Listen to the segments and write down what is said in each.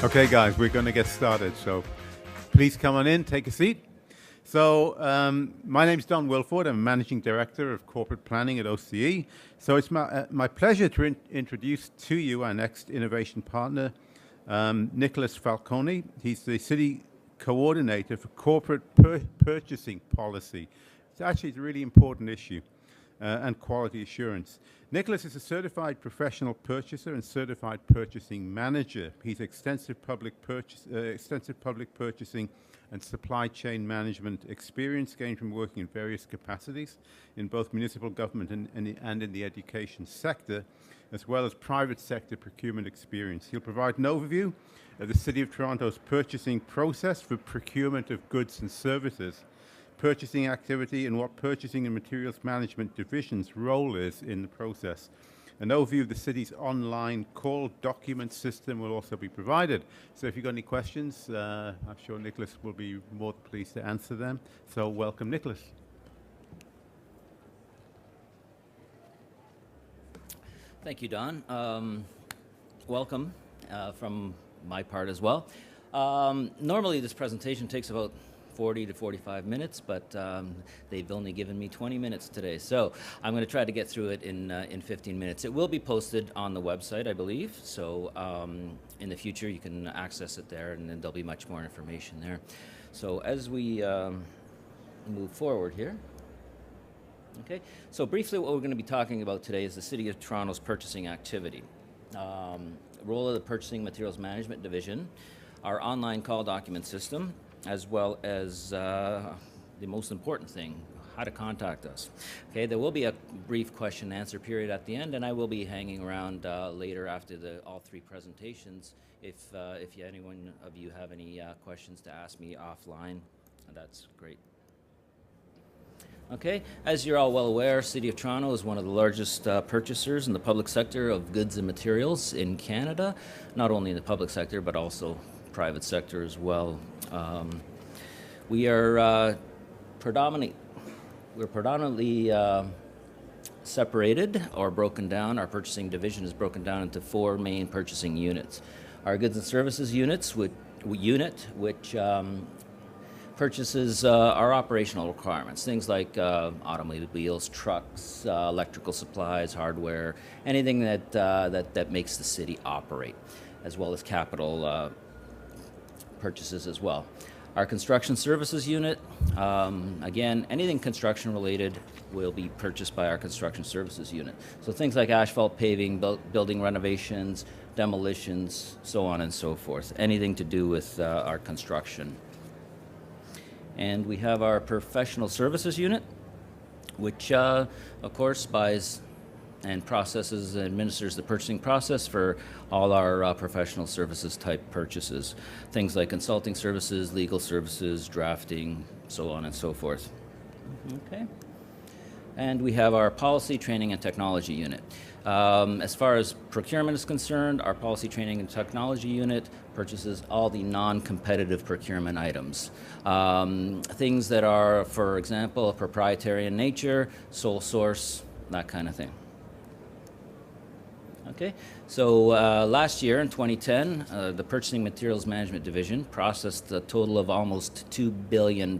Okay, guys, we're going to get started. So please come on in, take a seat. So my name's Don Wilford. I'm Managing Director of Corporate Planning at OCE. So it's my pleasure to introduce to you our next innovation partner, Nicolas Falcone. He's the City Coordinator for Corporate Purchasing Policy. It's actually a really important issue. And quality assurance. Nicolas is a certified professional purchaser and certified purchasing manager. He's extensive public purchasing and supply chain management experience gained from working in various capacities in both municipal government and in the education sector, as well as private sector procurement experience. He'll provide an overview of the City of Toronto's purchasing process for procurement of goods and services, purchasing activity, and what purchasing and materials management division's role is in the process. An overview of the city's online call document system will also be provided. So if you've got any questions, I'm sure Nicolas will be more than pleased to answer them. So welcome, Nicolas. Thank you, Don. Welcome from my part as well. Normally this presentation takes about 40 to 45 minutes, but they've only given me 20 minutes today. So I'm going to try to get through it in 15 minutes. It will be posted on the website, I believe. So in the future, you can access it there, and then there'll be much more information there. So as we move forward here. Okay, so briefly what we're going to be talking about today is the City of Toronto's purchasing activity. Role of the Purchasing Materials Management Division, our online call document system, as well as the most important thing, how to contact us. Okay, there will be a brief question and answer period at the end, and I will be hanging around later after all three presentations. If any one of you have any questions to ask me offline, that's great. Okay, as you're all well aware, City of Toronto is one of the largest purchasers in the public sector of goods and materials in Canada, not only in the public sector, but also private sector as well. We are predominantly separated or broken down. Our purchasing division is broken down into four main purchasing units. Our goods and services unit, which purchases our operational requirements, things like automobiles, trucks, electrical supplies, hardware, anything that makes the city operate, as well as capital purchases as well. Our construction services unit, again, anything construction related will be purchased by our construction services unit. So things like asphalt paving, building renovations, demolitions, so on and so forth. Anything to do with our construction. And we have our professional services unit, which of course buys and processes and administers the purchasing process for all our professional services type purchases. Things like consulting services, legal services, drafting, so on and so forth. Okay. And we have our policy, training, and technology unit. As far as procurement is concerned, our policy, training, and technology unit purchases all the non-competitive procurement items. Things that are, for example, proprietary in nature, sole source, that kind of thing. Okay, so last year in 2010, the Purchasing Materials Management Division processed a total of almost $2 billion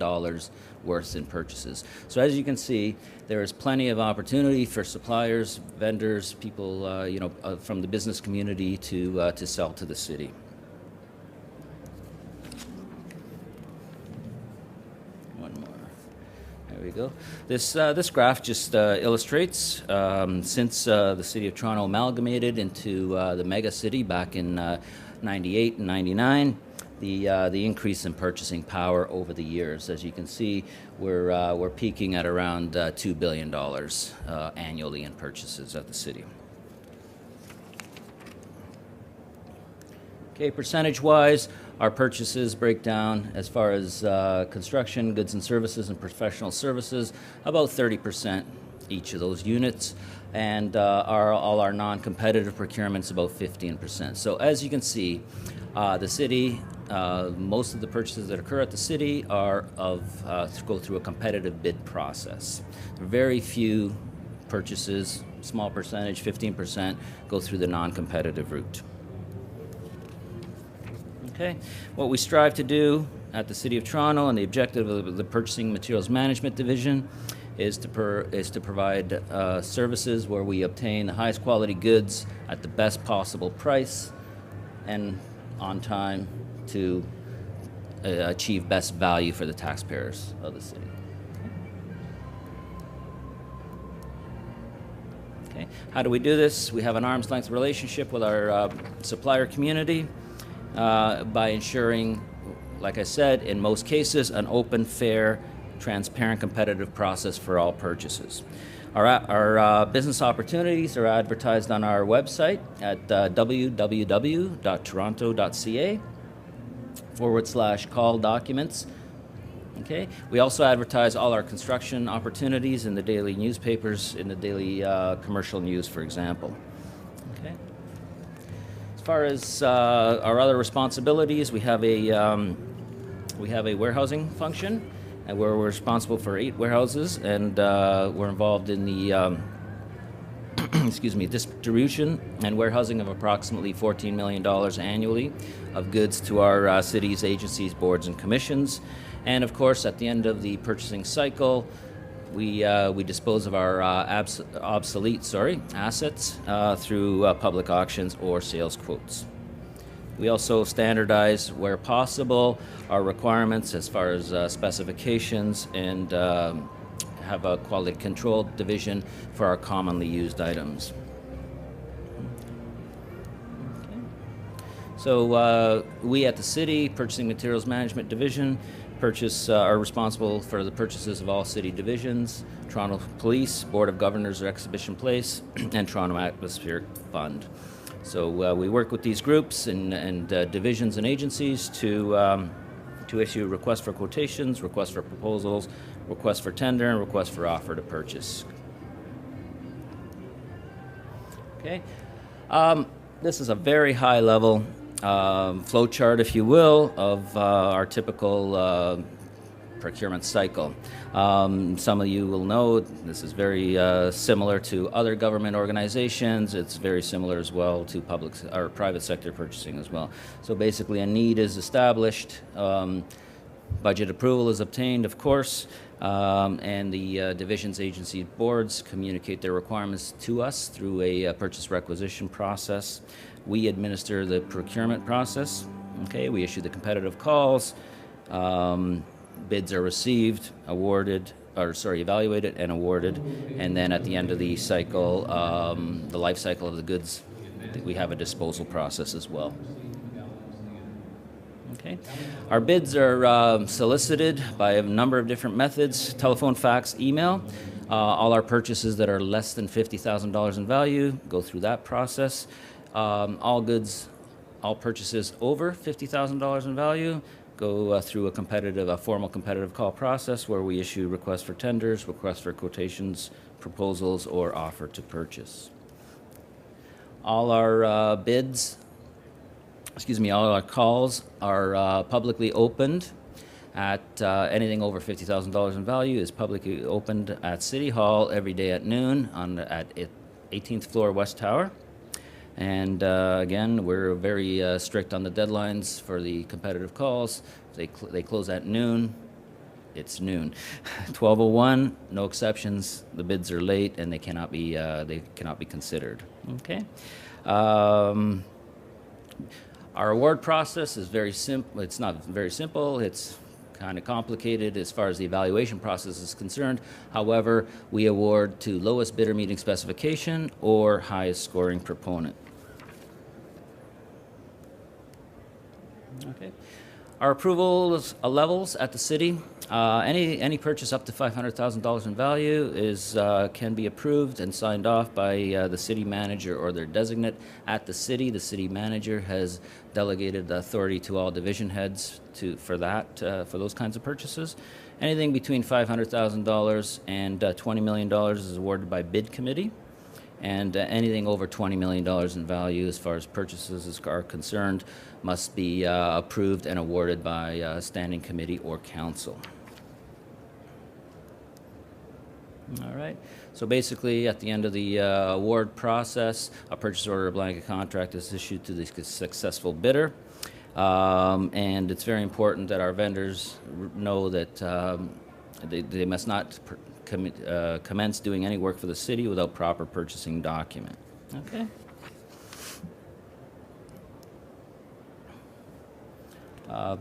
worth in purchases. So as you can see, there is plenty of opportunity for suppliers, vendors, people from the business community to sell to the city. There we go. This graph just illustrates since the City of Toronto amalgamated into the mega city back in 98 and 99, the increase in purchasing power over the years. As you can see, we're peaking at around $2 billion annually in purchases at the city. Okay, percentage-wise, our purchases break down as far as construction, goods and services, and professional services, about 30% each of those units, and all our non-competitive procurements about 15%. So as you can see, the city, most of the purchases that occur at the city are go through a competitive bid process. Very few purchases, small percentage, 15%, go through the non-competitive route. Okay. What we strive to do at the City of Toronto, and the objective of the Purchasing Materials Management Division, is to provide services where we obtain the highest quality goods at the best possible price and on time to achieve best value for the taxpayers of the city. Okay. How do we do this? We have an arm's length relationship with our supplier community by ensuring, like I said, in most cases, an open, fair, transparent, competitive process for all purchases. Our business opportunities are advertised on our website at www.toronto.ca/call documents. Okay. We also advertise all our construction opportunities in the daily newspapers, in the daily commercial news, for example. Okay. As far as our other responsibilities, we have a warehousing function, and we're responsible for 8 warehouses, and we're involved in the distribution and warehousing of approximately $14 million annually of goods to our city's agencies, boards, and commissions. And of course, at the end of the purchasing cycle, we dispose of our obsolete assets through public auctions or sales quotes. We also standardize, where possible, our requirements as far as specifications, and have a quality control division for our commonly used items. Okay. So we at the City Purchasing Materials Management Division are responsible for the purchases of all city divisions, Toronto Police, Board of Governors or Exhibition Place, and Toronto Atmospheric Fund. So we work with these groups and divisions and agencies to issue requests for quotations, requests for proposals, requests for tender, and requests for offer to purchase. Okay. This is a very high level flow chart, if you will, of our typical procurement cycle. Some of you will know this is very similar to other government organizations. It's very similar as well to public or private sector purchasing as well. So basically, a need is established, budget approval is obtained, of course, and the divisions, agency, boards communicate their requirements to us through a purchase requisition process. We administer the procurement process. Okay, we issue the competitive calls. Bids are received, evaluated and awarded, and then at the end of the cycle, the life cycle of the goods, we have a disposal process as well. Okay. Our bids are solicited by a number of different methods: telephone, fax, email. All our purchases that are less than $50,000 in value go through that process. All purchases over $50,000 in value go through a formal competitive call process where we issue requests for tenders, requests for quotations, proposals, or offer to purchase. All our all our calls are publicly opened at anything over $50,000 in value is publicly opened at City Hall every day at noon at 18th floor West Tower. And again, we're very strict on the deadlines for the competitive calls. They close at noon. It's noon. 12:01, no exceptions. The bids are late and they cannot be considered. Okay. Our award process is very simple. It's not very simple. It's kind of complicated as far as the evaluation process is concerned. However, we award to lowest bidder meeting specification or highest scoring proponent. Okay. Our approvals levels at the city, any purchase up to $500,000 in value can be approved and signed off by the city manager or their designate at the city. The city manager has delegated the authority to all division heads for those kinds of purchases. Anything between $500,000 and $20 million is awarded by bid committee. And anything over $20 million in value as far as purchases are concerned must be approved and awarded by a standing committee or council. All right. So basically, at the end of the award process, a purchase order or blanket contract is issued to the successful bidder. And it's very important that our vendors know that they must not commence doing any work for the city without proper purchasing document. Okay.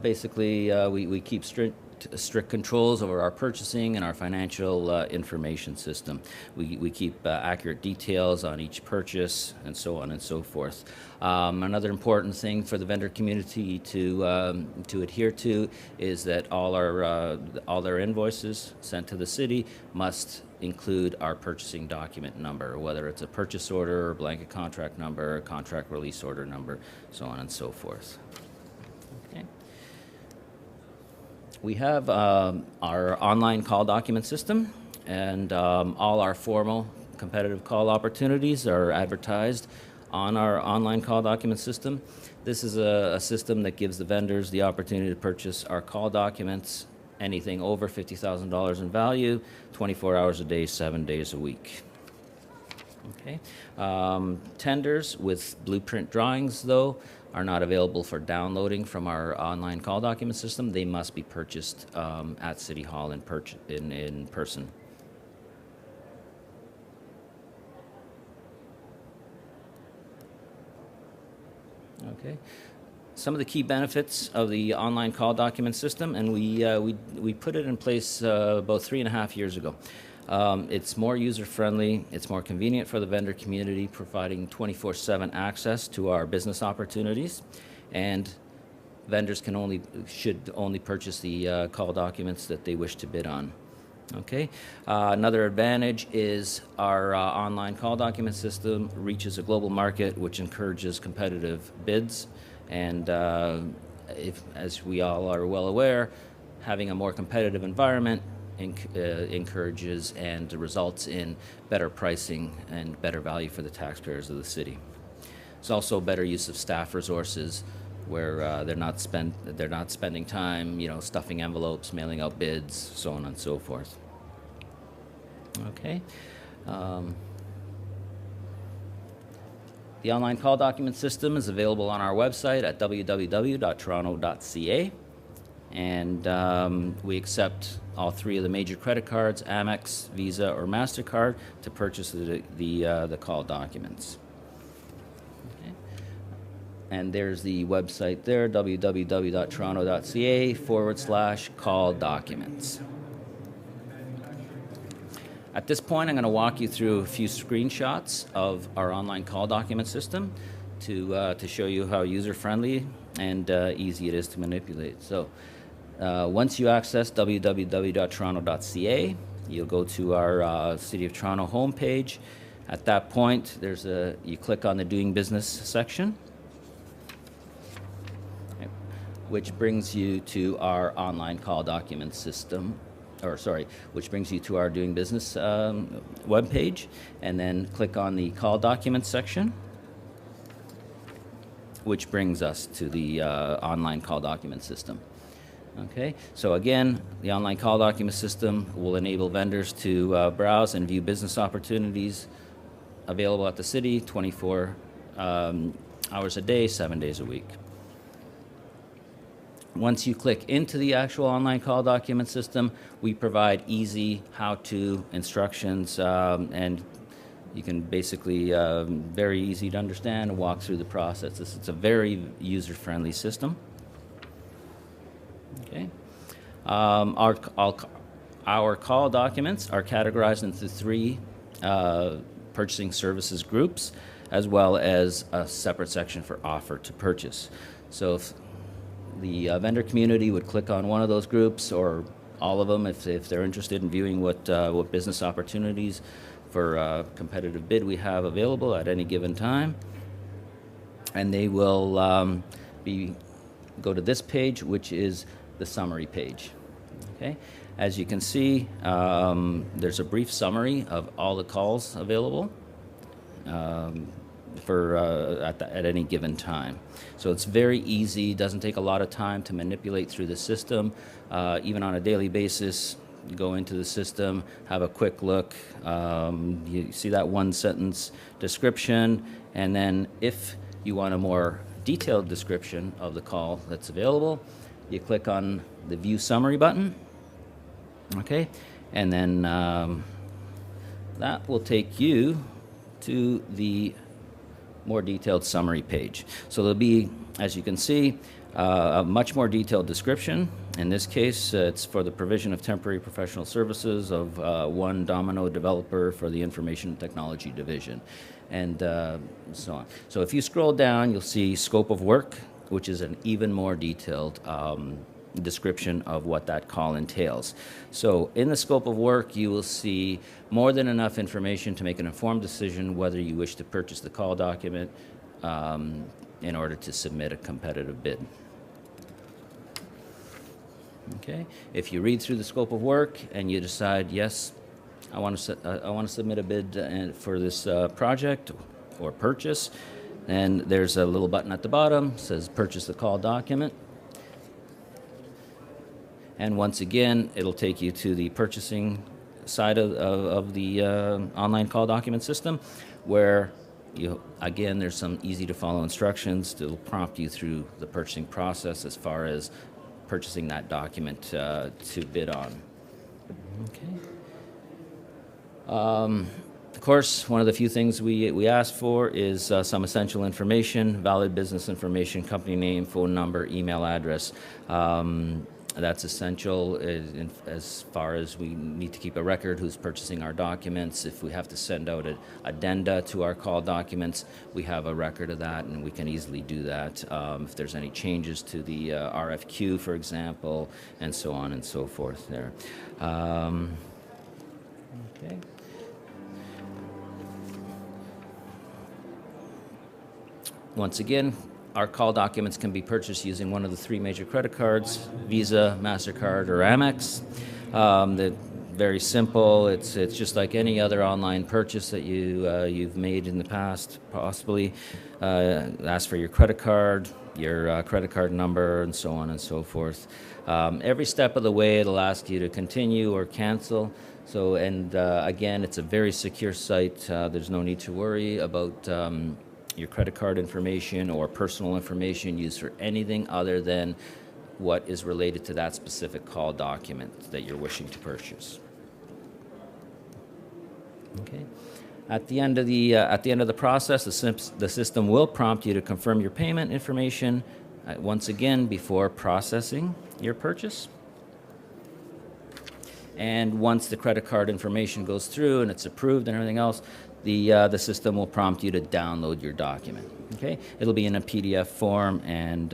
Basically, we keep strict controls over our purchasing and our financial information system. We keep accurate details on each purchase and so on and so forth. Another important thing for the vendor community to adhere to is that all their invoices sent to the city must include our purchasing document number, whether it's a purchase order, or blanket contract number, contract release order number, so on and so forth. Okay. We have our online call document system, and all our formal competitive call opportunities are advertised on our online call document system. This is a system that gives the vendors the opportunity to purchase our call documents, anything over $50,000 in value, 24 hours a day, 7 days a week. Okay. Tenders with blueprint drawings, though, are not available for downloading from our online call document system. They must be purchased at City Hall in person. Okay. Some of the key benefits of the online call document system, and we put it in place about 3.5 years ago. It's more user-friendly, it's more convenient for the vendor community, providing 24/7 access to our business opportunities, and vendors should only purchase the call documents that they wish to bid on. Okay. Another advantage is our online call document system reaches a global market, which encourages competitive bids, and as we all are well aware, having a more competitive environment encourages and results in better pricing and better value for the taxpayers of the city. It's also better use of staff resources, where they're not spending time, stuffing envelopes, mailing out bids, so on and so forth. Okay. The online call document system is available on our website at www.toronto.ca. And we accept all 3 of the major credit cards, Amex, Visa, or MasterCard, to purchase the call documents. Okay. And there's the website there, www.toronto.ca/call documents. At this point, I'm going to walk you through a few screenshots of our online call document system to show you how user-friendly and easy it is to manipulate. So once you access www.toronto.ca, you'll go to our City of Toronto homepage. At that point, you click on the Doing Business section, which brings you to our online call document system. Which brings you to our Doing Business webpage, and then click on the Call Documents section, which brings us to the online call document system. Okay, so again, the online call document system will enable vendors to browse and view business opportunities available at the city 24 hours a day, 7 days a week. Once you click into the actual online call document system, we provide easy how-to instructions, and you can basically, very easy to understand and walk through the process. It's a very user-friendly system. Okay. Our call documents are categorized into 3 purchasing services groups, as well as a separate section for offer to purchase. So if the vendor community would click on one of those groups, or all of them if they're interested in viewing what business opportunities for competitive bid we have available at any given time. And they will go to this page, which is the summary page. Okay. As you can see, there's a brief summary of all the calls available at any given time. So it's very easy, doesn't take a lot of time to manipulate through the system. Even on a daily basis, you go into the system, have a quick look, you see that 1-sentence description, and then if you want a more detailed description of the call that's available. You click on the View Summary button, okay, and then that will take you to the more detailed summary page. So there'll be, as you can see, a much more detailed description. In this case, it's for the provision of temporary professional services of one Domino developer for the Information Technology Division, and so on. So if you scroll down, you'll see scope of work, which is an even more detailed description of what that call entails. So in the scope of work, you will see more than enough information to make an informed decision whether you wish to purchase the call document in order to submit a competitive bid. Okay, if you read through the scope of work and you decide, yes, I want to submit a bid for this project or purchase, and there's a little button at the bottom, says purchase the call document. And once again, it'll take you to the purchasing side of the online call document system, where again, there's some easy to follow instructions that will prompt you through the purchasing process as far as purchasing that document to bid on. Okay. Of course, one of the few things we ask for is some essential information, valid business information, company name, phone number, email address. That's essential as far as we need to keep a record who's purchasing our documents. If we have to send out an addenda to our call documents, we have a record of that, and we can easily do that. If there's any changes to the RFQ, for example, and so on and so forth there. Okay. Once again, our call documents can be purchased using one of the three major credit cards, Visa, MasterCard, or Amex. They're very simple. It's just like any other online purchase that you've made in the past, possibly. Ask for your credit card number, and so on and so forth. Every step of the way, it'll ask you to continue or cancel. So, and again, it's a very secure site. There's no need to worry about your credit card information or personal information used for anything other than what is related to that specific call document that you're wishing to purchase. Okay. At the end of the process, the system will prompt you to confirm your payment information once again before processing your purchase. And once the credit card information goes through and it's approved and everything else, the system will prompt you to download your document. Okay, it'll be in a PDF form, and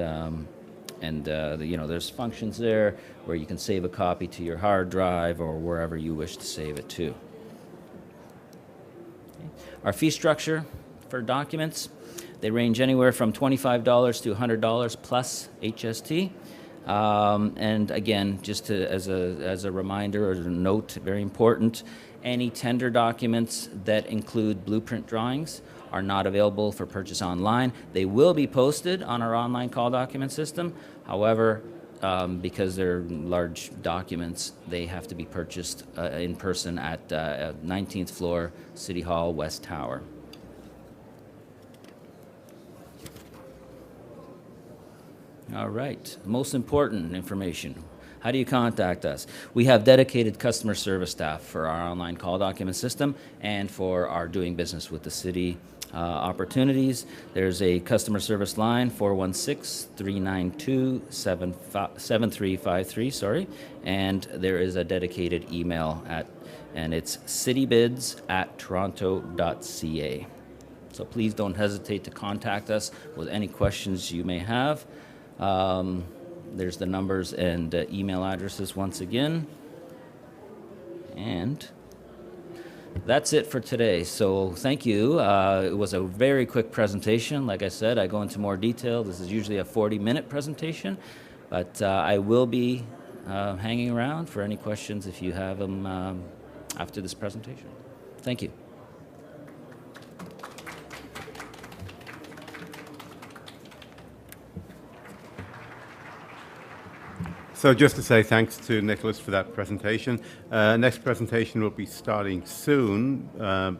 there's functions there where you can save a copy to your hard drive or wherever you wish to save it to. Okay. Our fee structure for documents, they range anywhere from $25 to $100 plus HST. And again, just as a reminder or a note, very important, any tender documents that include blueprint drawings are not available for purchase online. They will be posted on our online call document system. However, because they're large documents, they have to be purchased in person at 19th floor, City Hall, West Tower. All right, most important information. How do you contact us? We have dedicated customer service staff for our online call document system and for our doing business with the city opportunities. There's a customer service line, 416-392-7353, and there is a dedicated email and it's citybids@toronto.ca. So please don't hesitate to contact us with any questions you may have. There's the numbers and email addresses once again. And that's it for today. So thank you. It was a very quick presentation. Like I said, I go into more detail. This is usually a 40-minute presentation, but I will be hanging around for any questions if you have them after this presentation. Thank you. So just to say thanks to Nicolas for that presentation. Next presentation will be starting soon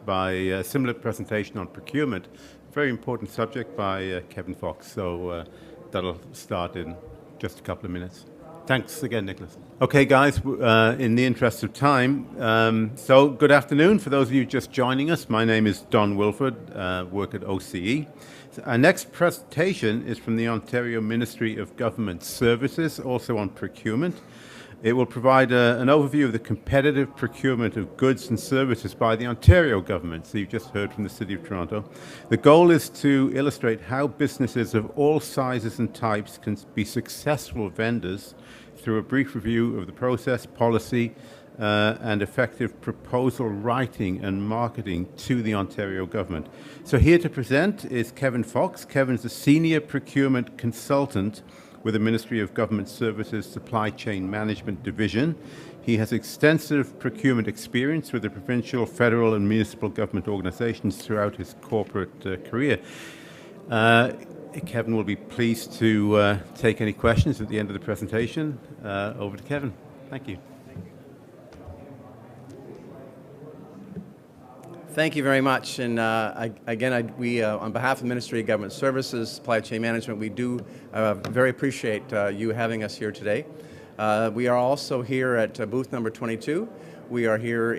by a similar presentation on procurement very important subject by Kevin Fox. So that'll start in just a couple of minutes. Thanks again, Nicolas. Okay, guys, in the interest of time, so good afternoon. For those of you just joining us, my name is Don Wilford, work at OCE. Our next presentation is from the Ontario Ministry of Government Services, also on procurement. It will provide an overview of the competitive procurement of goods and services by the Ontario government. So you've just heard from the City of Toronto. The goal is to illustrate how businesses of all sizes and types can be successful vendors through a brief review of the process, policy, and effective proposal writing and marketing to the Ontario government. So here to present is Kevin Fox. Kevin's a senior procurement consultant with the Ministry of Government Services Supply Chain Management Division. He has extensive procurement experience with the provincial, federal, and municipal government organizations throughout his corporate career. Kevin will be pleased to take any questions at the end of the presentation. Over to Kevin. Thank you. Thank you very much. And again, we, on behalf of the Ministry of Government Services, Supply Chain Management, we do very appreciate you having us here today. We are also here at booth number 22. We are here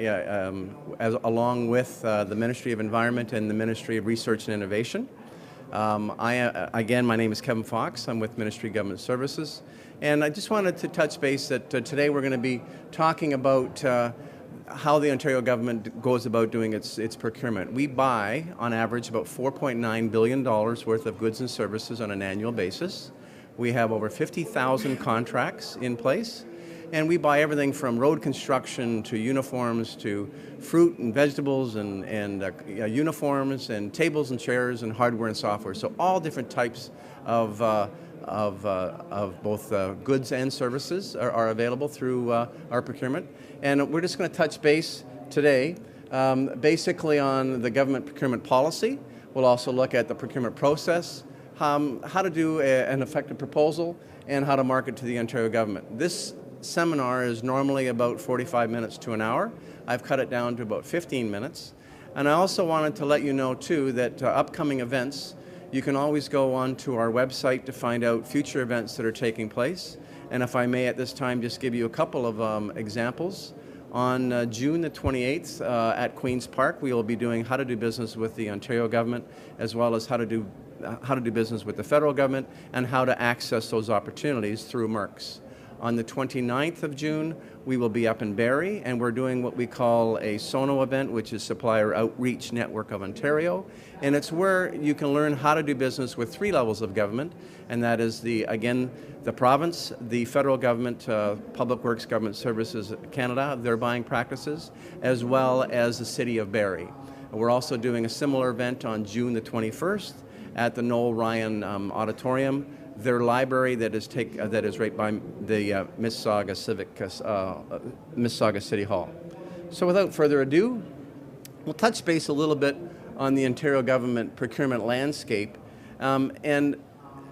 along with the Ministry of Environment and the Ministry of Research and Innovation. Again, my name is Kevin Fox. I'm with Ministry of Government Services. And I just wanted to touch base that today we're going to be talking about how the Ontario government goes about doing its procurement. We buy, on average, about $4.9 billion worth of goods and services on an annual basis. We have over 50,000 contracts in place, and we buy everything from road construction to uniforms to fruit and vegetables and uniforms and tables and chairs and hardware and software. So all different types of both goods and services are available through our procurement. And we're just going to touch base today basically on the government procurement policy. We'll also look at the procurement process, how to do an effective proposal, and how to market to the Ontario government. This seminar is normally about 45 minutes to an hour. I've cut it down to about 15 minutes. And I also wanted to let you know too that upcoming events, you can always go on to our website to find out future events that are taking place. And if I may at this time just give you a couple of examples. On June the 28th at Queen's Park, we will be doing how to do business with the Ontario government, as well as how to do business with the federal government and how to access those opportunities through MERCs. On the 29th of June, we will be up in Barrie, and we're doing what we call a SONO event, which is Supplier Outreach Network of Ontario. And it's where you can learn how to do business with 3 levels of government, and that is, again, the province, the federal government, Public Works Government Services Canada, their buying practices, as well as the City of Barrie. We're also doing a similar event on June the 21st at the Noel Ryan Auditorium, their library that is right by the Mississauga City Hall. So without further ado, we'll touch base a little bit on the Ontario government procurement landscape. And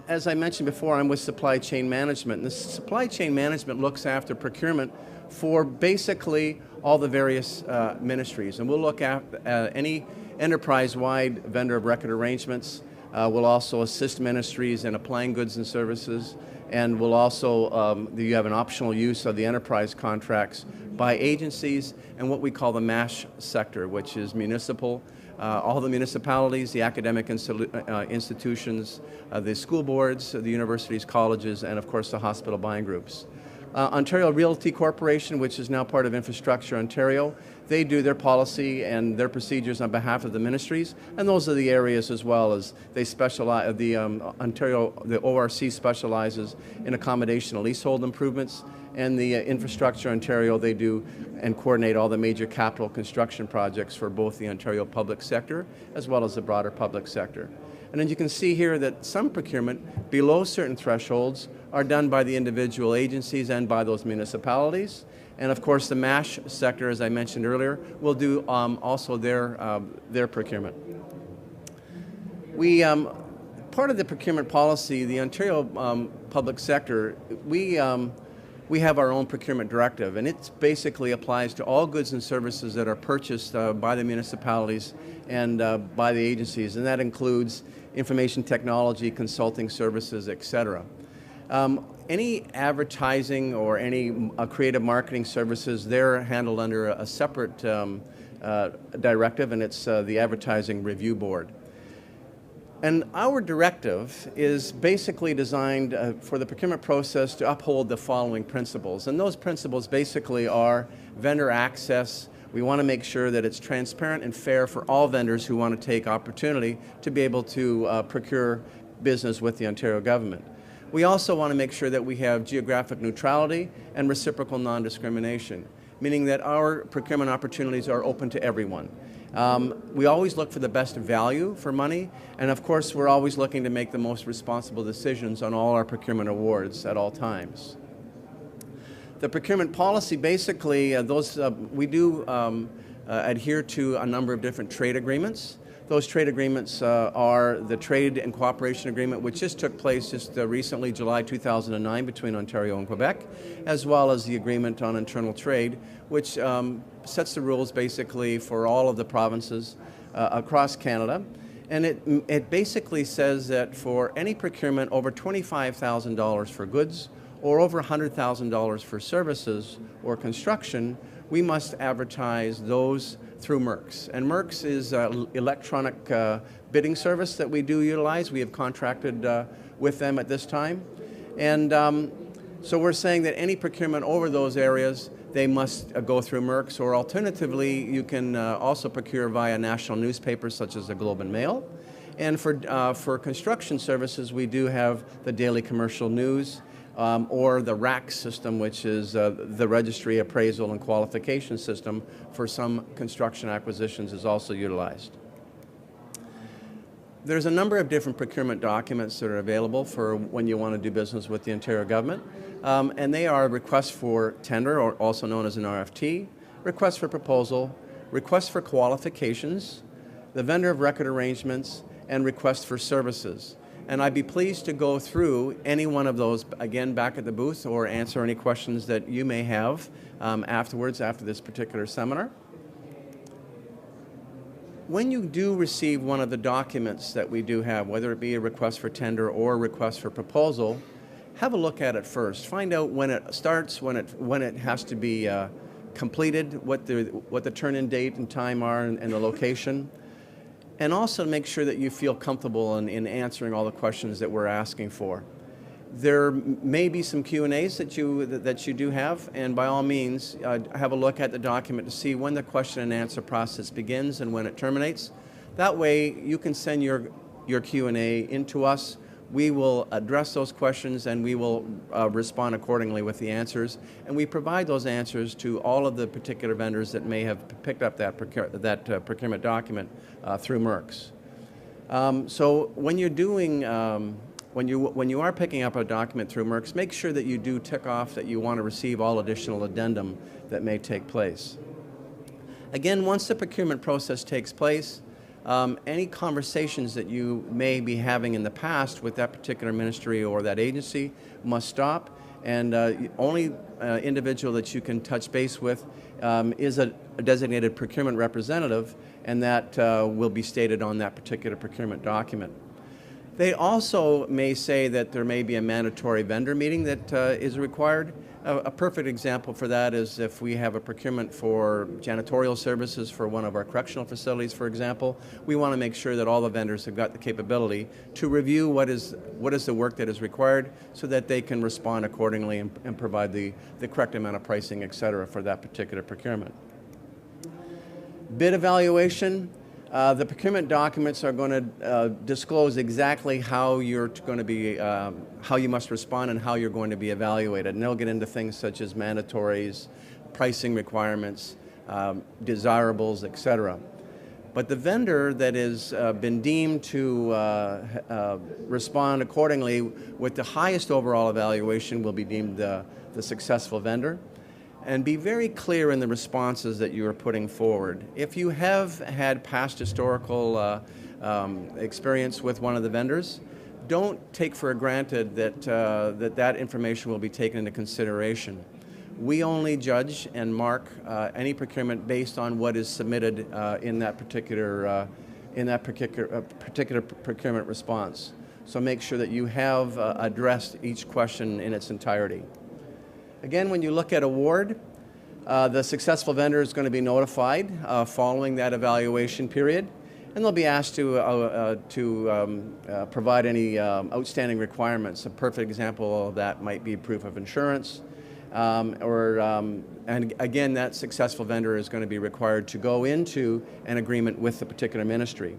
as I mentioned before, I'm with Supply Chain Management. And the Supply Chain Management looks after procurement for basically all the various ministries. And we'll look at any enterprise-wide vendor of record arrangements. We'll also assist ministries in applying goods and services, and we'll also, you have an optional use of the enterprise contracts by agencies and what we call the MASH sector, which is municipal, all the municipalities, the academic institutions, the school boards, the universities, colleges, and of course the hospital buying groups. Ontario Realty Corporation, which is now part of Infrastructure Ontario, they do their policy and their procedures on behalf of the ministries, and those are the areas as well as they specialize. The ORC specializes in accommodation and leasehold improvements, and the Infrastructure Ontario, they do and coordinate all the major capital construction projects for both the Ontario public sector as well as the broader public sector. And then you can see here that some procurement below certain thresholds are done by the individual agencies and by those municipalities. And of course the MASH sector, as I mentioned earlier, will do also their procurement. Part of the procurement policy, the Ontario public sector, we we have our own procurement directive, and it basically applies to all goods and services that are purchased by the municipalities and by the agencies, and that includes information technology, consulting services, etc. Any advertising or any creative marketing services, they're handled under a separate directive, and it's the Advertising Review Board. And our directive is basically designed for the procurement process to uphold the following principles. And those principles basically are vendor access. We want to make sure that it's transparent and fair for all vendors who want to take opportunity to be able to procure business with the Ontario government. We also want to make sure that we have geographic neutrality and reciprocal non-discrimination, meaning that our procurement opportunities are open to everyone. We always look for the best value for money, and of course we're always looking to make the most responsible decisions on all our procurement awards at all times. The procurement policy, basically, we do adhere to a number of different trade agreements. Those trade agreements are the Trade and Cooperation Agreement, which just took place recently, July 2009, between Ontario and Quebec, as well as the Agreement on Internal Trade, which sets the rules basically for all of the provinces across Canada. And it basically says that for any procurement over $25,000 for goods or over $100,000 for services or construction, we must advertise those through MERX. And MERX is an electronic bidding service that we do utilize. We have contracted with them at this time. And so we're saying that any procurement over those areas, they must go through MERX, or alternatively, you can also procure via national newspapers such as the Globe and Mail. And for construction services, we do have the Daily Commercial News, or the RAC system, which is the Registry Appraisal and Qualification System for some construction acquisitions, is also utilized. There's a number of different procurement documents that are available for when you want to do business with the Ontario government, and they are requests for tender, or also known as an RFT, request for proposal, request for qualifications, the vendor of record arrangements, and request for services. And I'd be pleased to go through any one of those, again, back at the booth, or answer any questions that you may have afterwards, after this particular seminar. When you do receive one of the documents that we do have, whether it be a request for tender or a request for proposal, have a look at it first. Find out when it starts, when it has to be completed, what the turn-in date and time are, and the location. And also make sure that you feel comfortable in answering all the questions that we're asking for. There may be some Q&As that you do have, and by all means, have a look at the document to see when the question and answer process begins and when it terminates. That way, you can send your Q&A into us. We will address those questions, and we will respond accordingly with the answers. And we provide those answers to all of the particular vendors that may have picked up that procurement document through MERX. So when you're doing, when you are picking up a document through MERX, make sure that you do tick off that you want to receive all additional addendum that may take place. Again, once the procurement process takes place, any conversations that you may be having in the past with that particular ministry or that agency must stop, and only individual that you can touch base with is a designated procurement representative, and that will be stated on that particular procurement document. They also may say that there may be a mandatory vendor meeting that is required. A perfect example for that is if we have a procurement for janitorial services for one of our correctional facilities, for example. We want to make sure that all the vendors have got the capability to review what is the work that is required, so that they can respond accordingly and provide the correct amount of pricing, et cetera, for that particular procurement. Bid evaluation. The procurement documents are going to disclose exactly how you're going to be, how you must respond and how you're going to be evaluated. And they'll get into things such as mandatories, pricing requirements, desirables, etc. But the vendor that has been deemed to respond accordingly with the highest overall evaluation will be deemed the successful vendor. And be very clear in the responses that you are putting forward. If you have had past historical experience with one of the vendors, don't take for granted that, that information will be taken into consideration. We only judge and mark any procurement based on what is submitted in that particular procurement response. So make sure that you have addressed each question in its entirety. Again, when you look at award, the successful vendor is going to be notified following that evaluation period, and they'll be asked to provide any outstanding requirements. A perfect example of that might be proof of insurance, and again, that successful vendor is going to be required to go into an agreement with the particular ministry.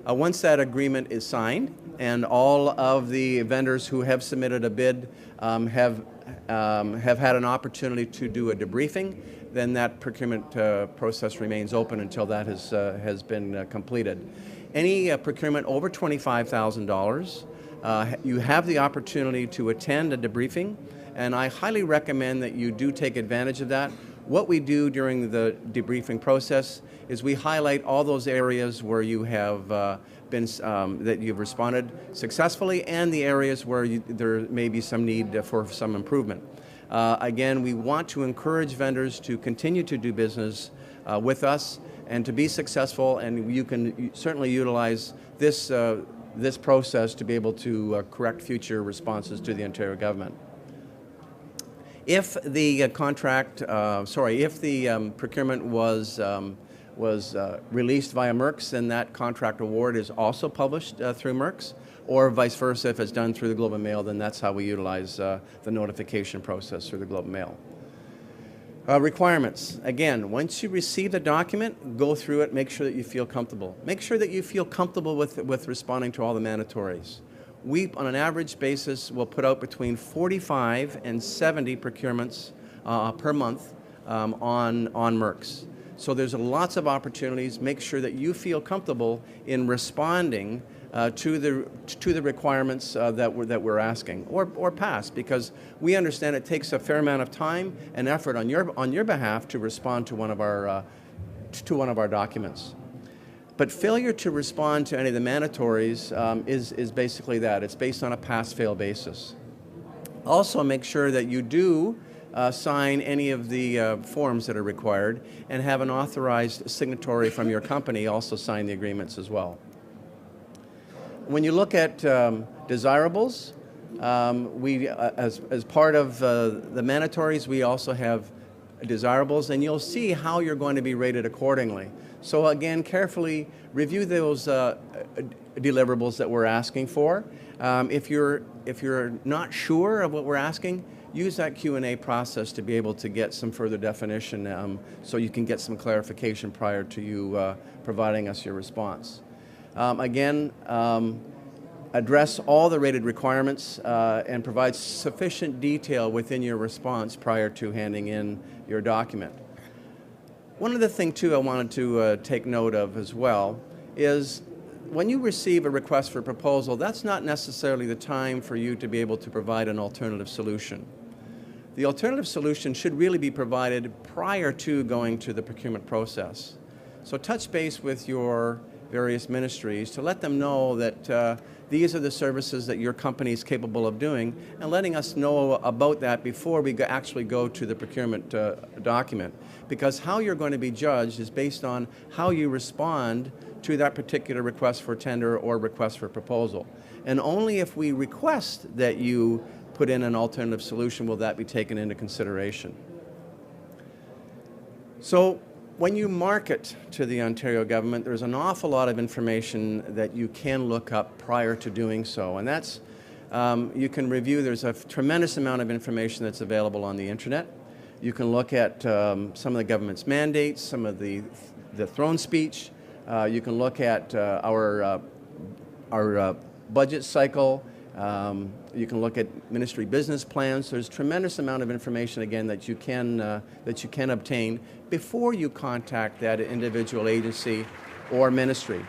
Once that agreement is signed and all of the vendors who have submitted a bid have had an opportunity to do a debriefing, then that procurement process remains open until that has been completed. Any procurement over $25,000, you have the opportunity to attend a debriefing, and I highly recommend that you do take advantage of that. What we do during the debriefing process is we highlight all those areas where you have that you've responded successfully, and the areas where there may be some need for some improvement. Again, we want to encourage vendors to continue to do business with us and to be successful, and you can certainly utilize this, this process to be able to correct future responses to the Ontario government. If the procurement was released via MERX, then that contract award is also published through MERX, or vice versa. If it's done through the Globe and Mail, then that's how we utilize the notification process through the Globe and Mail. Requirements. Again, once you receive the document, go through it, make sure that you feel comfortable. Make sure that you feel comfortable with responding to all the mandatories. We, on an average basis, will put out between 45 and 70 procurements per month on MERX. So there's lots of opportunities. Make sure that you feel comfortable in responding to the requirements that we're asking, or pass, because we understand it takes a fair amount of time and effort on your behalf to respond to one of our documents. But failure to respond to any of the mandatories is basically that. It's based on a pass-fail basis. Also, make sure that you do sign any of the forms that are required, and have an authorized signatory from your company also sign the agreements as well. When you look at desirables, as part of the mandatories, we also have desirables, and you'll see how you're going to be rated accordingly. So again, carefully review those deliverables that we're asking for. If you're not sure of what we're asking, use that Q&A process to be able to get some further definition, so you can get some clarification prior to you providing us your response. Again, address all the rated requirements and provide sufficient detail within your response prior to handing in your document. One other thing too I wanted to take note of as well is when you receive a request for proposal, that's not necessarily the time for you to be able to provide an alternative solution. The alternative solution should really be provided prior to going to the procurement process. So touch base with your various ministries to let them know that these are the services that your company is capable of doing, and letting us know about that before we actually go to the procurement document. Because how you're going to be judged is based on how you respond to that particular request for tender or request for proposal. And only if we request that you put in an alternative solution will that be taken into consideration. So when you market to the Ontario government, there's an awful lot of information that you can look up prior to doing so. And that's, you can review, there's a tremendous amount of information that's available on the internet. You can look at some of the government's mandates, some of the throne speech. You can look at our budget cycle. You can look at ministry business plans. There's a tremendous amount of information, again, that you can obtain before you contact that individual agency or ministry.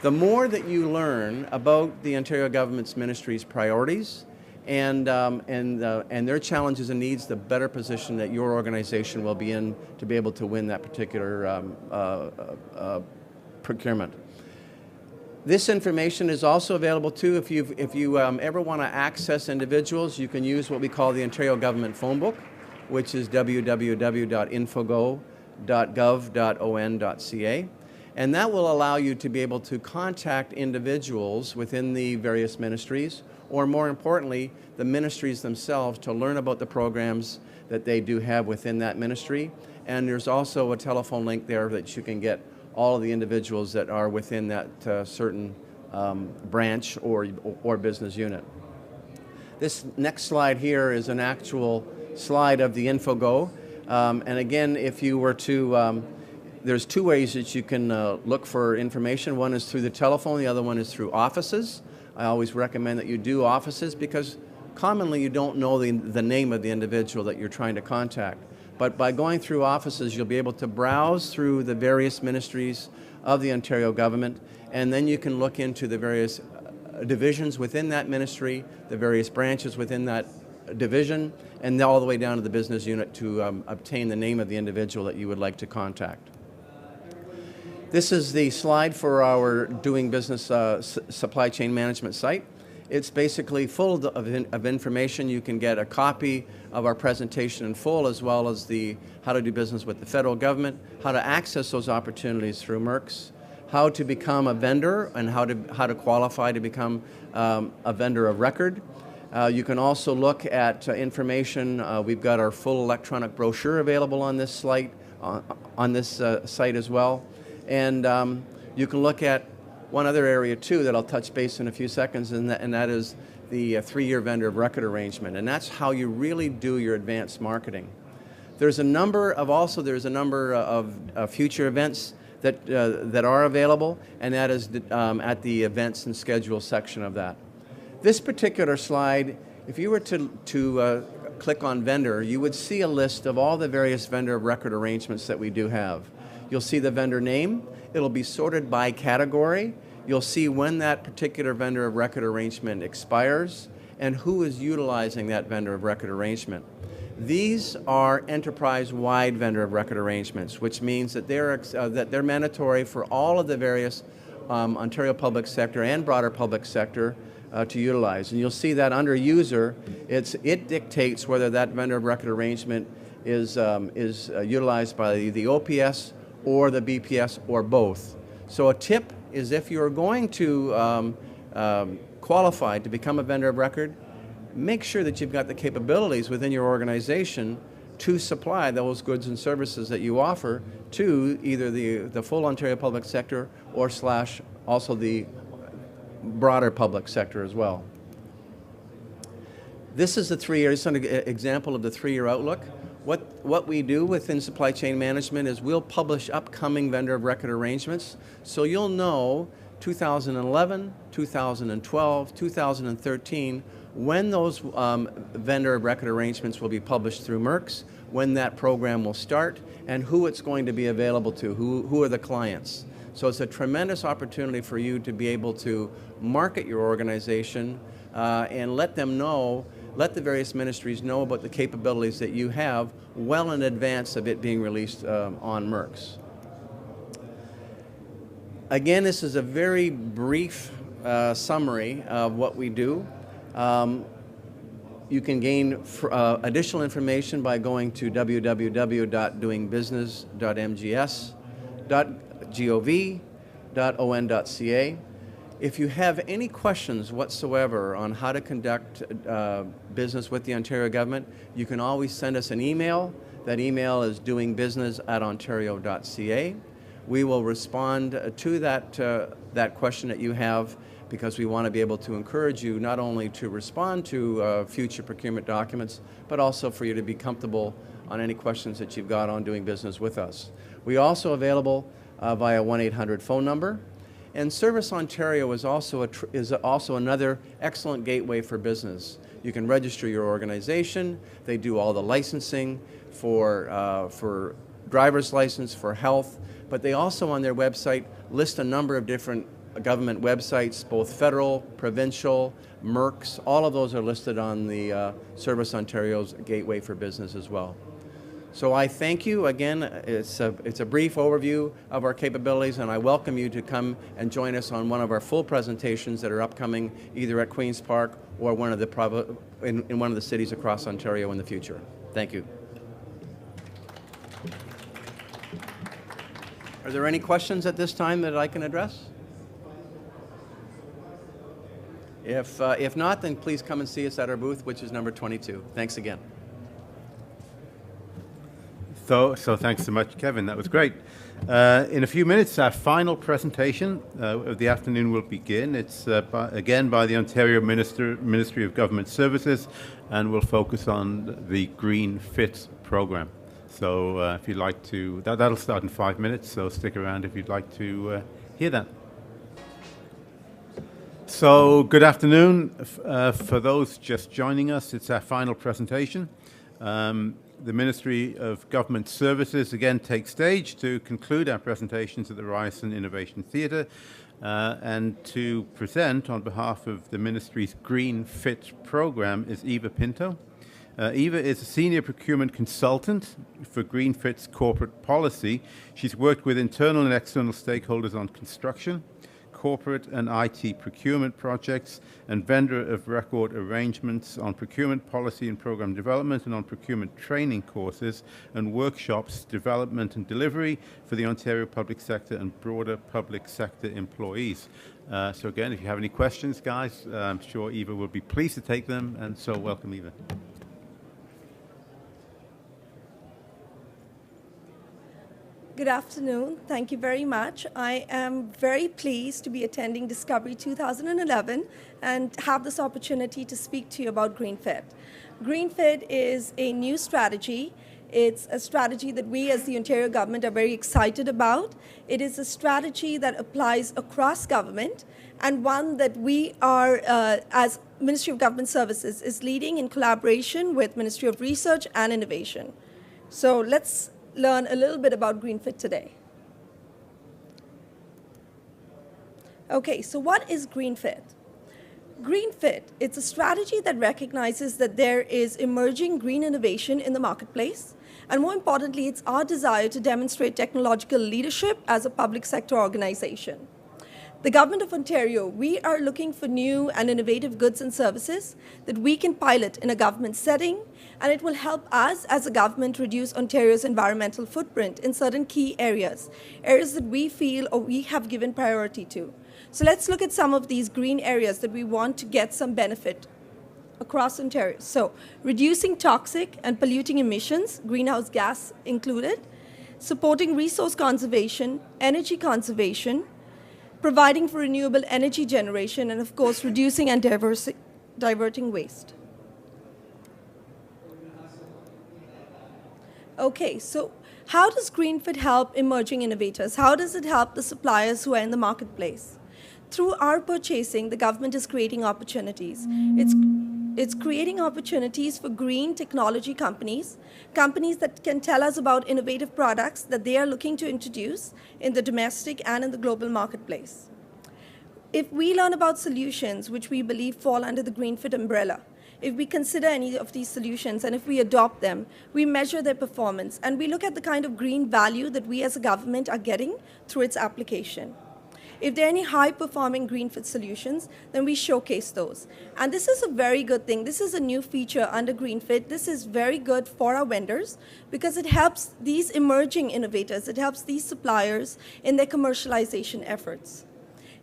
The more that you learn about the Ontario government's ministry's priorities and their challenges and needs, the better position that your organization will be in to be able to win that particular procurement. This information is also available too. If you ever want to access individuals, you can use what we call the Ontario Government Phone Book, which is www.infogo.gov.on.ca. And that will allow you to be able to contact individuals within the various ministries, or more importantly, the ministries themselves, to learn about the programs that they do have within that ministry. And there's also a telephone link there that you can get all of the individuals that are within that certain branch or business unit. This next slide here is an actual slide of the InfoGo. And again, if you were to, there's two ways that you can look for information. One is through the telephone, the other one is through offices. I always recommend that you do offices because commonly you don't know the name of the individual that you're trying to contact. But by going through offices, you'll be able to browse through the various ministries of the Ontario government, and then you can look into the various divisions within that ministry, the various branches within that division, and all the way down to the business unit to obtain the name of the individual that you would like to contact. This is the slide for our Doing Business Supply Chain Management site. It's basically full of information. You can get a copy of our presentation in full, as well as the how to do business with the federal government, how to access those opportunities through MERCS, how to become a vendor, and how to qualify to become a vendor of record. You can also look at information. We've got our full electronic brochure available on this site, site as well. And you can look at one other area too that I'll touch base in a few seconds, and that is the 3-year vendor of record arrangement, and that's how you really do your advanced marketing. There's a number of future events that are available, and that is at the events and schedule section of that. This particular slide, if you were to click on vendor, you would see a list of all the various vendor of record arrangements that we do have. You'll see the vendor name. It'll be sorted by category. You'll see when that particular vendor of record arrangement expires and who is utilizing that vendor of record arrangement. These are enterprise-wide vendor of record arrangements, which means that they're mandatory for all of the various Ontario public sector and broader public sector to utilize. And you'll see that under user, it dictates whether that vendor of record arrangement is utilized by the OPS or the BPS or both. So a tip is, if you're going to qualify to become a vendor of record, make sure that you've got the capabilities within your organization to supply those goods and services that you offer to either the full Ontario public sector or / also the broader public sector as well. This is the 3-year, it's an example of the 3-year outlook. What we do within supply chain management is we'll publish upcoming vendor of record arrangements, so you'll know 2011, 2012, 2013, when those vendor of record arrangements will be published through MERCS, when that program will start, and who it's going to be available to, who are the clients. So it's a tremendous opportunity for you to be able to market your organization and let the various ministries know about the capabilities that you have well in advance of it being released on MERCS. Again, this is a very brief summary of what we do. You can gain additional information by going to www.doingbusiness.mgs.gov.on.ca. If you have any questions whatsoever on how to conduct business with the Ontario government, you can always send us an email. That email is doingbusiness@ontario.ca. We will respond to that question that you have, because we want to be able to encourage you not only to respond to future procurement documents, but also for you to be comfortable on any questions that you've got on doing business with us. We are also available via 1-800 phone number. And Service Ontario is also another excellent gateway for business. You can register your organization. They do all the licensing for driver's license, for health, but they also on their website list a number of different government websites, both federal, provincial, MERCS, all of those are listed on the Service Ontario's Gateway for Business as well. So I thank you again. It's a brief overview of our capabilities, and I welcome you to come and join us on one of our full presentations that are upcoming either at Queen's Park or one of in one of the cities across Ontario in the future. Thank you. Are there any questions at this time that I can address? If not, then please come and see us at our booth, which is number 22. Thanks again. So thanks so much, Kevin. That was great. In a few minutes, our final presentation of the afternoon will begin. It's again by the Ontario Ministry of Government Services, and we'll focus on the GreenFIT program. So if you'd like to, that'll start in 5 minutes, so stick around if you'd like to hear that. So good afternoon. For those just joining us, it's our final presentation. The Ministry of Government Services again takes stage to conclude our presentations at the Ryerson Innovation Theatre and to present on behalf of the Ministry's GreenFIT program is Eva Pinto. Eva is a senior procurement consultant for GreenFIT's corporate policy. She's worked with internal and external stakeholders on construction, corporate and IT procurement projects, and vendor of record arrangements on procurement policy and program development, and on procurement training courses and workshops, development and delivery for the Ontario public sector and broader public sector employees. So again, if you have any questions, guys, I'm sure Eva will be pleased to take them, and so welcome, Eva. Good afternoon. Thank you very much. I am very pleased to be attending Discovery 2011 and have this opportunity to speak to you about GreenFIT. GreenFIT is a new strategy. It's a strategy that we as the Ontario government are very excited about. It is a strategy that applies across government and one that we are, as Ministry of Government Services, is leading in collaboration with Ministry of Research and Innovation. So let's learn a little bit about GreenFIT today. Okay, so what is GreenFIT? GreenFIT, it's a strategy that recognizes that there is emerging green innovation in the marketplace, and more importantly, it's our desire to demonstrate technological leadership as a public sector organization. The Government of Ontario, we are looking for new and innovative goods and services that we can pilot in a government setting, and it will help us as a government reduce Ontario's environmental footprint in certain key areas that we feel or we have given priority to. So let's look at some of these green areas that we want to get some benefit across Ontario. So reducing toxic and polluting emissions, greenhouse gas included, supporting resource conservation, energy conservation, providing for renewable energy generation, and of course, reducing and diverting waste. Okay, so how does GreenFIT help emerging innovators? How does it help the suppliers who are in the marketplace? Through our purchasing, the government is creating opportunities. It's creating opportunities for green technology companies, companies that can tell us about innovative products that they are looking to introduce in the domestic and in the global marketplace. If we learn about solutions which we believe fall under the GreenFIT umbrella, if we consider any of these solutions and if we adopt them, we measure their performance and we look at the kind of green value that we as a government are getting through its application. If there are any high-performing GreenFIT solutions, then we showcase those. And this is a very good thing. This is a new feature under GreenFIT. This is very good for our vendors because it helps these emerging innovators. It helps these suppliers in their commercialization efforts.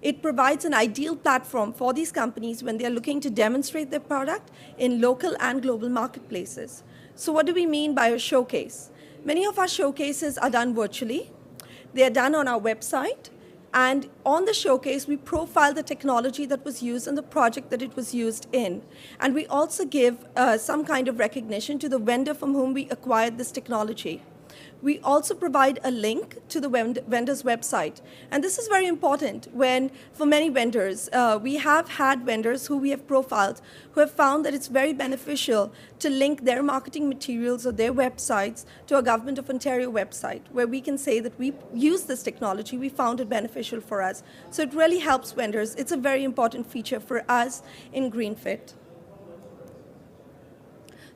It provides an ideal platform for these companies when they are looking to demonstrate their product in local and global marketplaces. So what do we mean by a showcase? Many of our showcases are done virtually. They are done on our website. And on the showcase, we profile the technology that was used and the project that it was used in. And we also give some kind of recognition to the vendor from whom we acquired this technology. We also provide a link to the vendor's website. And this is very important when, for many vendors, we have had vendors who we have profiled who have found that it's very beneficial to link their marketing materials or their websites to a Government of Ontario website, where we can say that we use this technology, we found it beneficial for us. So it really helps vendors. It's a very important feature for us in GreenFIT.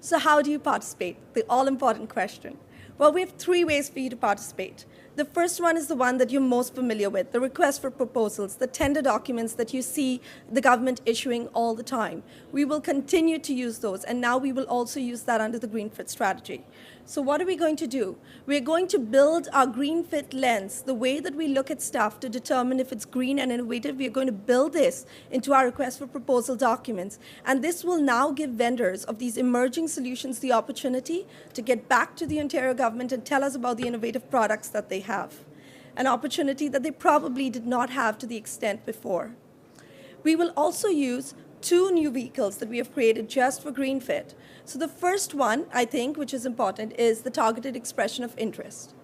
So how do you participate? The all-important question. Well, we have 3 ways for you to participate. The first one is the one that you're most familiar with, the request for proposals, the tender documents that you see the government issuing all the time. We will continue to use those, and now we will also use that under the GreenFIT strategy. So what are we going to do? We're going to build our GreenFIT lens, the way that we look at stuff to determine if it's green and innovative. We're going to build this into our request for proposal documents. And this will now give vendors of these emerging solutions the opportunity to get back to the Ontario government and tell us about the innovative products that they have, an opportunity that they probably did not have to the extent before. We will also use 2 new vehicles that we have created just for GreenFIT. So the first one, I think, which is important, is the targeted expression of interest.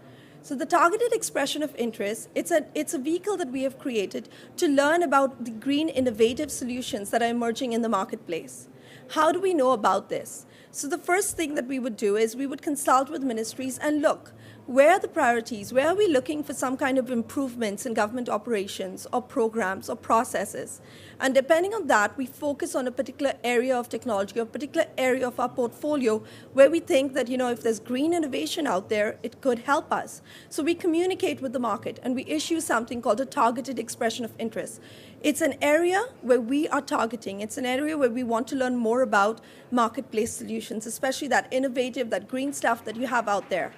So the targeted expression of interest, it's a vehicle that we have created to learn about the green innovative solutions that are emerging in the marketplace. How do we know about this? So the first thing that we would do is we would consult with ministries and look, where are the priorities? Where are we looking for some kind of improvements in government operations or programs or processes? And depending on that, we focus on a particular area of technology or a particular area of our portfolio where we think that, if there's green innovation out there, it could help us. So we communicate with the market and we issue something called a targeted expression of interest. It's an area where we are targeting. It's an area where we want to learn more about marketplace solutions, especially that innovative, that green stuff that you have out there.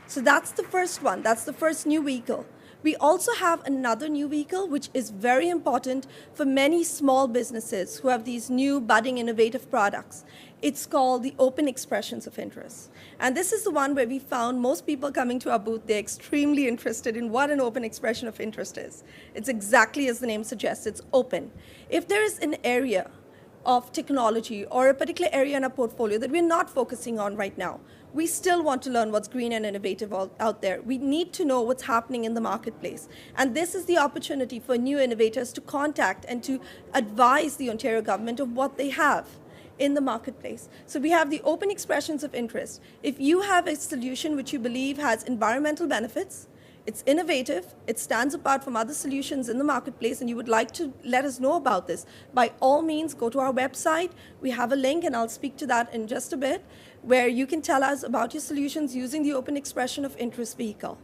So that's the first one. That's the first new vehicle. We also have another new vehicle, which is very important for many small businesses who have these new budding innovative products. It's called the Open Expressions of Interest. And this is the one where we found most people coming to our booth, they're extremely interested in what an open expression of interest is. It's exactly as the name suggests, it's open. If there is an area of technology or a particular area in our portfolio that we're not focusing on right now, we still want to learn what's green and innovative out there. We need to know what's happening in the marketplace. And this is the opportunity for new innovators to contact and to advise the Ontario government of what they have in the marketplace. So we have the open expressions of interest. If you have a solution which you believe has environmental benefits, it's innovative, it stands apart from other solutions in the marketplace, and you would like to let us know about this, by all means, go to our website. We have a link, and I'll speak to that in just a bit, where you can tell us about your solutions using the Open Expression of Interest vehicle.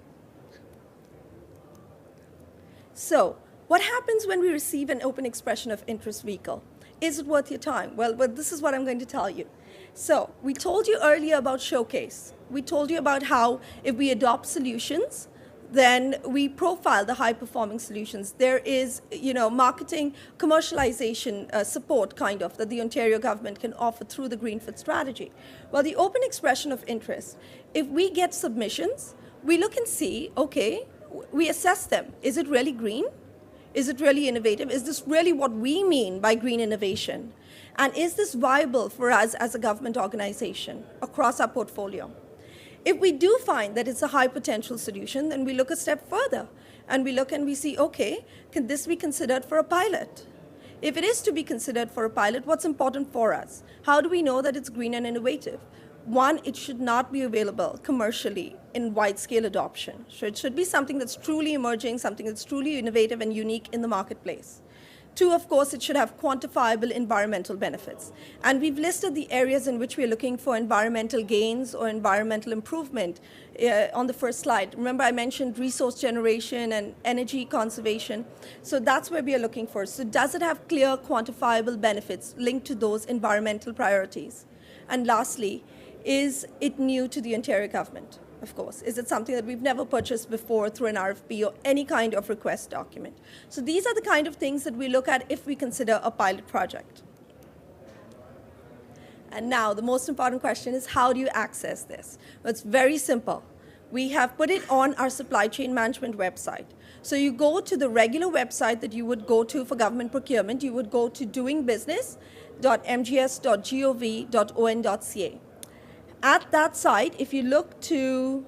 So, what happens when we receive an Open Expression of Interest vehicle? Is it worth your time? Well, this is what I'm going to tell you. So, we told you earlier about Showcase. We told you about how if we adopt solutions, then we profile the high-performing solutions. There is, marketing, commercialization support, kind of, that the Ontario government can offer through the GreenFIT strategy. Well, the open expression of interest, if we get submissions, we look and see, okay, we assess them. Is it really green? Is it really innovative? Is this really what we mean by green innovation? And is this viable for us as a government organization across our portfolio? If we do find that it's a high potential solution, then we look a step further and we look and we see, okay, can this be considered for a pilot? If it is to be considered for a pilot, what's important for us? How do we know that it's green and innovative? One, it should not be available commercially in wide-scale adoption. So it should be something that's truly emerging, something that's truly innovative and unique in the marketplace. 2, of course, it should have quantifiable environmental benefits. And we've listed the areas in which we're looking for environmental gains or environmental improvement on the first slide. Remember, I mentioned resource generation and energy conservation. So that's where we are looking for. So does it have clear quantifiable benefits linked to those environmental priorities? And lastly, is it new to the Ontario government? Of course. Is it something that we've never purchased before through an RFP or any kind of request document? So these are the kind of things that we look at if we consider a pilot project. And now the most important question is, how do you access this? Well, it's very simple. We have put it on our supply chain management website. So you go to the regular website that you would go to for government procurement. You would go to doingbusiness.mgs.gov.on.ca. At that site, if you look to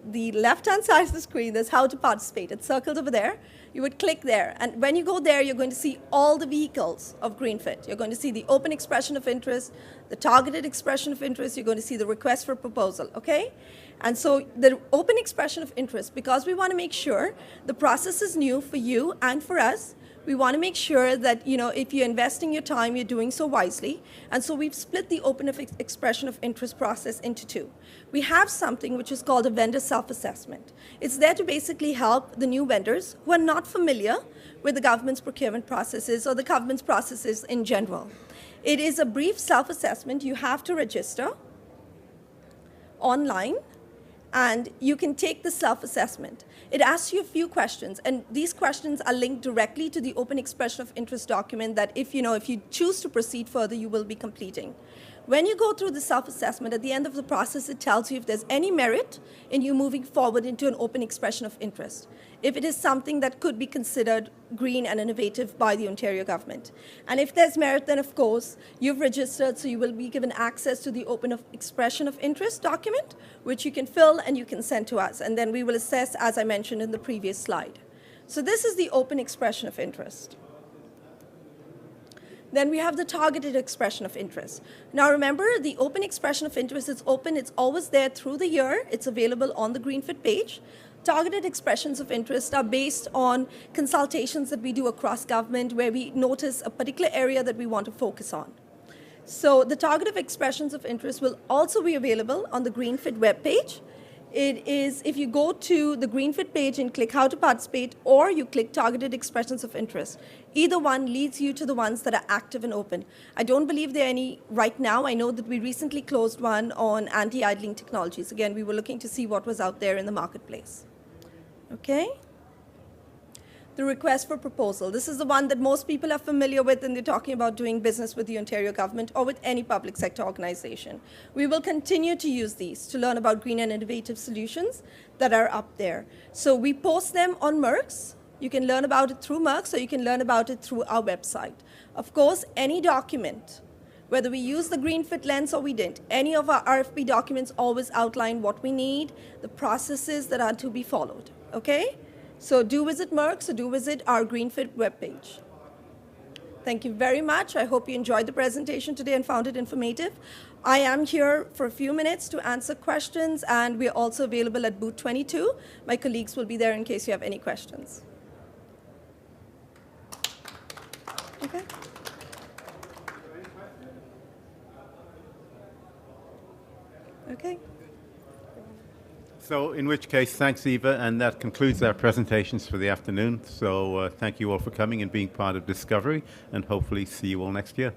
the left-hand side of the screen, there's how to participate. It's circled over there. You would click there. And when you go there, you're going to see all the vehicles of GreenFIT. You're going to see the open expression of interest, the targeted expression of interest. You're going to see the request for proposal, okay? And so the open expression of interest, because we want to make sure the process is new for you and for us, We want to make sure that, if you're investing your time, you're doing so wisely. And so we've split the open expression of interest process into two. We have something which is called a vendor self-assessment. It's there to basically help the new vendors who are not familiar with the government's procurement processes or the government's processes in general. It is a brief self-assessment. You have to register online, and you can take the self-assessment. It asks you a few questions, and these questions are linked directly to the open expression of interest document that if you choose to proceed further, you will be completing. When you go through the self-assessment, at the end of the process, it tells you if there's any merit in you moving forward into an open expression of interest, if it is something that could be considered green and innovative by the Ontario government. And if there's merit, then of course, you've registered, so you will be given access to the open expression of interest document, which you can fill and you can send to us. And then we will assess, as I mentioned in the previous slide. So this is the open expression of interest. Then we have the targeted expression of interest. Now remember, the open expression of interest is open. It's always there through the year. It's available on the GreenFIT page. Targeted expressions of interest are based on consultations that we do across government where we notice a particular area that we want to focus on. So the targeted expressions of interest will also be available on the GreenFIT webpage. It is, if you go to the GreenFIT page and click how to participate, or you click targeted expressions of interest, either one leads you to the ones that are active and open. I don't believe there are any right now. I know that we recently closed one on anti-idling technologies. Again, we were looking to see what was out there in the marketplace. Okay? The request for proposal. This is the one that most people are familiar with when they're talking about doing business with the Ontario government or with any public sector organization. We will continue to use these to learn about green and innovative solutions that are up there. So we post them on MERX. You can learn about it through MERX, or you can learn about it through our website. Of course, any document, whether we use the GreenFIT lens or we didn't, any of our RFP documents always outline what we need, the processes that are to be followed. Okay? So do visit MERX, or do visit our GreenFIT webpage. Thank you very much. I hope you enjoyed the presentation today and found it informative. I am here for a few minutes to answer questions, and we're also available at booth 22. My colleagues will be there in case you have any questions. Okay. Okay. So in which case, thanks, Eva, and that concludes our presentations for the afternoon. So thank you all for coming and being part of Discovery, and hopefully see you all next year.